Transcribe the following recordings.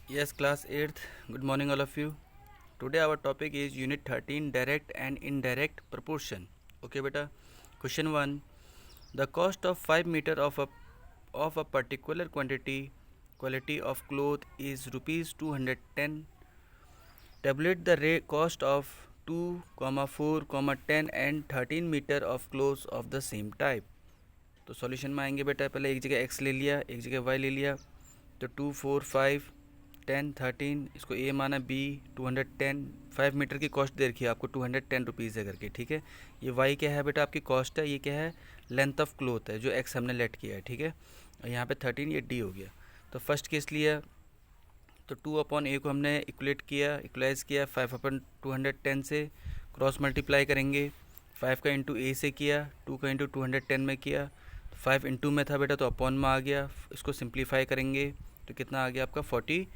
Yes, class 8th. Good morning, all of you. Today our topic is Unit 13, Direct and Indirect Proportion. Okay, beta. Question 1. The cost of 5 meter of a particular quality of cloth is rupees 210. Tabulate the cost of 2, 4, 10 and 13 meter of clothes of the same type. तो solution में आएंगे बेटा, पहले एक जगह x ले लिया, एक जगह y ले लिया, तो 2, 4, 5, 10, 13, इसको a माना, b 210, 5 मीटर की कॉस्ट दे रखी है आपको 210 रुपीज़ है करके, ठीक है। ये y क्या है बेटा, आपकी कॉस्ट है, ये क्या है, लेंथ ऑफ क्लोथ है जो x हमने लेट किया है, ठीक है। और यहाँ पे 13 ये d हो गया। तो फर्स्ट केस लिया, तो 2/a को हमने इक्वलेट किया, इक्वलाइज किया 5/210 से, क्रॉस मल्टीप्लाई करेंगे, 5 का इंटू a से किया, 2 का इंटू 210 में किया, 5 इंटू में था बेटा तो अपॉन में आ गया। इसको सिंप्लीफाई करेंगे तो कितना आ गया आपका 42।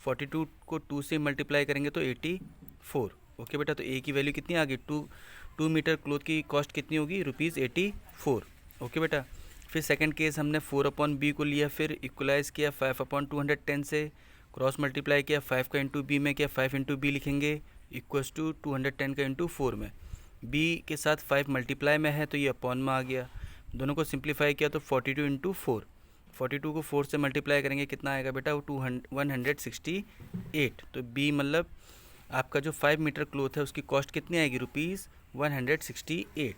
42 को 2 से मल्टीप्लाई करेंगे तो 84। ओके बेटा, तो a की वैल्यू कितनी आ गई, 2 मीटर क्लोथ की कॉस्ट कितनी होगी, ₹84। ओके बेटा, फिर सेकंड केस हमने 4/b को लिया, फिर इक्वलाइज किया 5/210 से, क्रॉस मल्टीप्लाई किया, 5 का इंटू बी में किया, 5 इंटू बी लिखेंगे इक्वल्स टू 210 का इंटू 4 में, b के साथ 5 मल्टीप्लाई में है तो ये अपॉन में आ गया। दोनों को सिंप्लीफाई किया तो 42 इंटू 4, 42 को 4 से मल्टीप्लाई करेंगे कितना आएगा बेटा, वो 168। तो b मतलब आपका जो 5 मीटर क्लोथ है उसकी कॉस्ट कितनी आएगी, ₹168।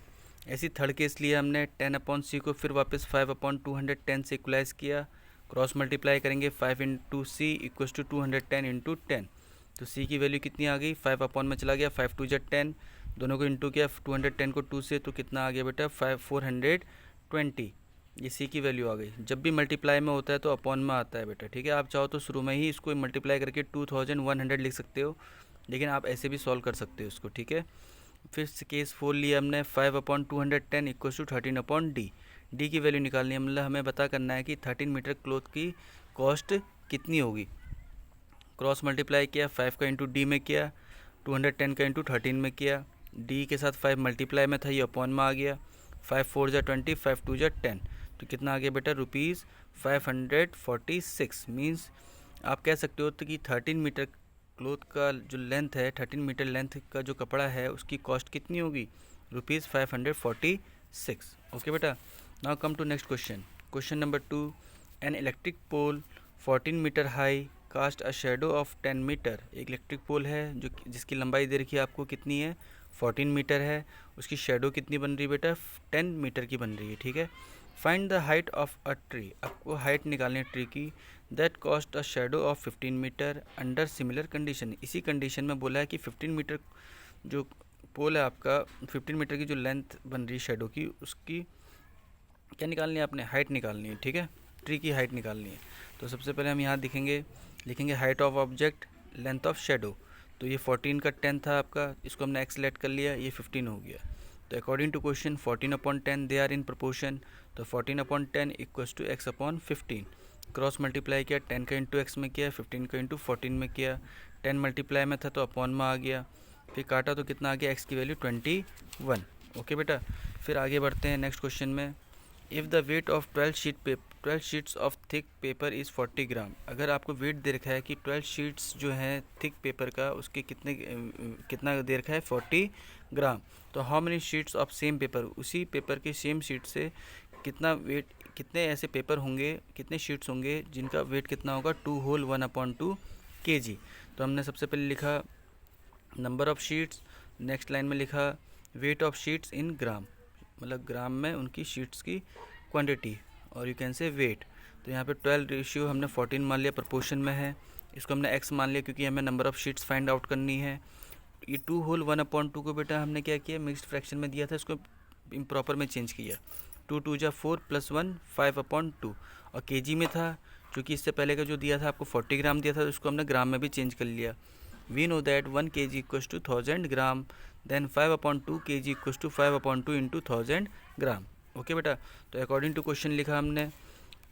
ऐसी थर्ड केस लिया हमने 10/c को, फिर वापस 5/210 से इक्वलाइज किया, क्रॉस मल्टीप्लाई करेंगे 5 into C equals to 210 into 10। तो c की वैल्यू कितनी आ गई, 5 अपॉन में चला गया, 5 2 10, दोनों को इंटू किया 210 को 2 से, तो कितना आ गया बेटा 420। ये c की वैल्यू आ गई। जब भी मल्टीप्लाई में होता है तो अपॉन में आता है बेटा, ठीक है। आप चाहो तो शुरू में ही इसको मल्टीप्लाई करके 2100 लिख सकते हो, लेकिन आप ऐसे भी सॉल्व कर सकते हो इसको, ठीक है। फिर केस 4 लिया हमने, 5/210 इक्वल्स टू 13/d। डी की वैल्यू निकालनी है, मतलब हमें पता करना है कि 13 मीटर क्लोथ की कॉस्ट कितनी होगी। क्रॉस मल्टीप्लाई किया, 5 का इंटू डी में किया, 210 का इंटू 13 में किया, डी के साथ 5 मल्टीप्लाई में था, ये अपॉन में आ गया, 5 4 जा 20, 5 2 जा 10, तो कितना आ गया बेटा ₹546। मीन्स आप कह सकते हो तो कि 13 मीटर क्लोथ का जो लेंथ है, 13 मीटर लेंथ का जो कपड़ा है उसकी कॉस्ट कितनी होगी, ₹546। ओके बेटा, now come to next question. Question number 2, an electric pole 14 metre high cast a shadow of 10 metre. एक इलेक्ट्रिक पोल है जो जिसकी लंबाई दे रखी है आपको कितनी है, 14 मीटर है, उसकी शेडो कितनी बन रही है बेटा, 10 मीटर की बन रही है, ठीक है। Find the height of a tree, आपको हाइट निकालनी है ट्री की, that cost a shadow of 15 metre under similar condition. इसी कंडीशन में बोला है कि 15 मीटर जो पोल है आपका, 15 मीटर की जो लेंथ बन रही है शेडो की, उसकी क्या निकालनी है, आपने हाइट निकालनी है, ठीक है, ट्री की हाइट निकालनी है। तो सबसे पहले हम यहाँ लिखेंगे height of object length of shadow. तो ये 14 का 10 था आपका, इसको हमने एक्स लेट कर लिया, ये 15 हो गया। तो according to question 14/10 they are in proportion, तो 14/10 equals to x/15। Cross multiply किया, 10 का इंटू एक्स में किया, 15 का इंटू 14 में किया, 10 मल्टीप्लाई में था तो अपॉन में आ गया, फिर काटा तो कितना आ गया, x की वैल्यू 21। ओके बेटा, फिर आगे बढ़ते हैं नेक्स्ट क्वेश्चन में। If the weight of 12 sheets of thick paper is 40 ग्राम। अगर आपको वेट दे रखा है कि 12 शीट्स जो हैं थिक पेपर का, उसके कितना दे रखा है, 40 ग्राम। तो how many sheets of same paper, उसी पेपर के सेम शीट से कितना वेट, कितने ऐसे पेपर होंगे, कितने शीट्स होंगे जिनका वेट कितना होगा, 2 होल 1/2 kg। तो हमने सबसे पहले लिखा number of sheets, next line में लिखा वेट ऑफ शीट्स इन ग्राम, मतलब ग्राम में उनकी शीट्स की क्वांटिटी, और यू कैन से वेट। तो यहाँ पे 12 रेशियो हमने 14 मान लिया, प्रोपोर्शन में है, इसको हमने x मान लिया क्योंकि हमें number of sheets find out करनी है। ये 2 होल 1/2 को बेटा हमने क्या किया, मिक्स्ड फ्रैक्शन में दिया था, इसको इम्प्रॉपर में चेंज किया, 2 2 जा 4 + 1 5/2, और केजी में था क्योंकि इससे पहले का जो दिया था आपको 40 ग्राम दिया था, तो इसको हमने ग्राम में भी चेंज कर लिया। We know that 1 kg equals to 1000 gram, then 5/2 kg equals to 5/2 into 1000 gram. Okay बेटा, तो अकॉर्डिंग टू क्वेश्चन लिखा हमने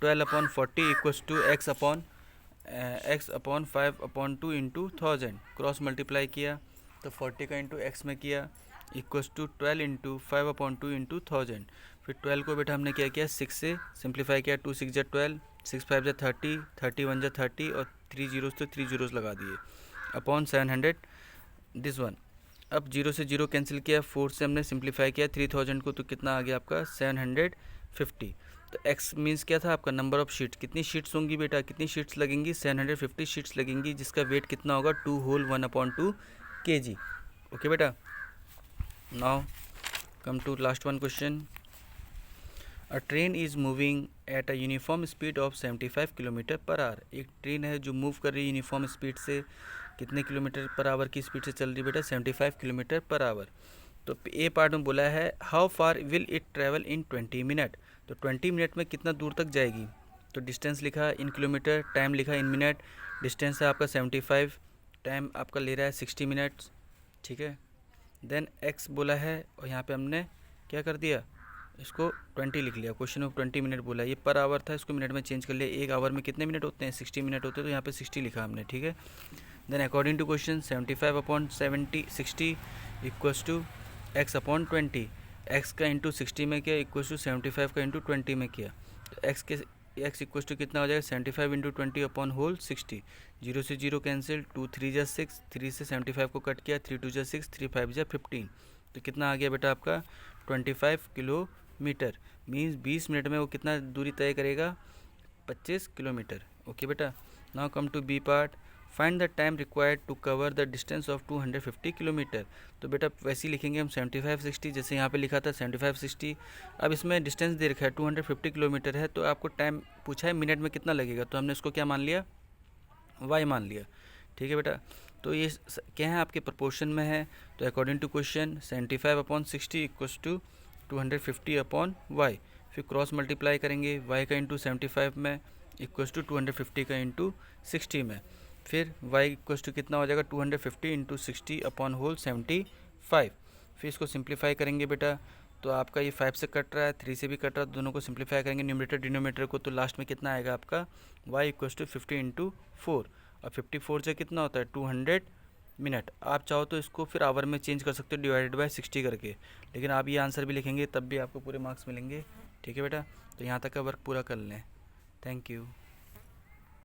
12/40 equals to x/5/2 into 1000, cross multiply किया तो 40 का इंटू x में किया इक्वल्स टू 12 इंटू 5/2 इंटू 1000। फिर 12 को बेटा हमने क्या किया, 6 से सिंप्लीफाई किया, 2 6 जा 12, 6 5 जा 30, 31 जा 30 और 3 जीरोस तो 3 जीरोस लगा दिए अपॉन 700 दिस वन। अब 0 से 0 कैंसिल किया, 4 से हमने सिंप्लीफाई किया 3000 को, तो कितना आ गया आपका 750। तो x मीन्स क्या था आपका नंबर ऑफ शीट्स, कितनी शीट्स होंगी बेटा, कितनी शीट्स लगेंगी 750 शीट्स लगेंगी, जिसका वेट कितना होगा 2 होल 1/2 kg। ओके बेटा, now come to last one question. A train is moving at a uniform speed of 75 kilometre per hour. एक ट्रेन है जो मूव कर रही है यूनिफॉर्म स्पीड से, कितने किलोमीटर पर आवर की स्पीड से चल रही है बेटा 75 किलोमीटर पर आवर। तो ए पार्ट में बोला है how far will it travel in 20 minute. तो 20 मिनट में कितना दूर तक जाएगी, तो डिस्टेंस लिखा इन किलोमीटर, टाइम लिखा इन मिनट, डिस्टेंस है आपका 75, टाइम आपका ले रहा है 60 मिनट्स, ठीक है। देन एक्स बोला है और यहाँ पे हमने क्या कर दिया, इसको 20 लिख लिया, क्वेश्चन में 20 मिनट बोला, ये पर आवर था, इसको मिनट में चेंज कर लिया, एक आवर में कितने मिनट होते हैं 60 मिनट होते हैं, तो यहाँ पे 60 लिखा हमने, ठीक है। Then according to question 75/60 equals to x/20, x का इंटू 60 में किया इक्वल्स टू 75 का इंटू 20 में किया, तो x इक्वल्स टू कितना हो जाएगा 75 इंटू 20/60। 0 से 0 कैंसिल, 2 3 जा 6, 3 से 75 को कट किया, 3 2 जा 6, 3 5 जा 15, तो कितना आ गया बेटा आपका 25 किलोमीटर। मीन्स 20 मिनट में वो कितना दूरी तय करेगा 25 किलोमीटर। ओके बेटा, now come to B part, find the time required to cover the distance of 250 kilometre. तो बेटा वैसे ही लिखेंगे हम 75 60, जैसे यहाँ पे लिखा था 75 60। अब इसमें डिस्टेंस दे रखा है 250 किलोमीटर है, तो आपको टाइम पूछा है मिनट में कितना लगेगा, तो हमने इसको क्या मान लिया y मान लिया, ठीक है बेटा। तो ये क्या है आपके प्रोपोर्शन में है, तो according to question 75/60 equals to 250/y, फिर क्रॉस मल्टीप्लाई करेंगे, y का इंटू 75 में इक्वल्स टू 250 का इंटू 60 में, फिर y इक्वल्स टू कितना हो जाएगा 250 इंटू 60/75। फिर इसको सिंप्लीफाई करेंगे बेटा, तो आपका ये 5 से कट रहा है, 3 से भी कट रहा है, दोनों को सिंप्लीफाई करेंगे न्यूमरेटर डिनोमिनेटर को, तो लास्ट में कितना आएगा आपका y इक्वल्स टू 50 इंटू 4, और 54 से कितना होता है 200 मिनट। आप चाहो तो इसको फिर आवर में चेंज कर सकते हो डिवाइडेड बाय 60 करके, लेकिन आप ये आंसर भी लिखेंगे तब भी आपको पूरे मार्क्स मिलेंगे, ठीक है बेटा। तो यहाँ तक का वर्क पूरा कर लें, थैंक यू।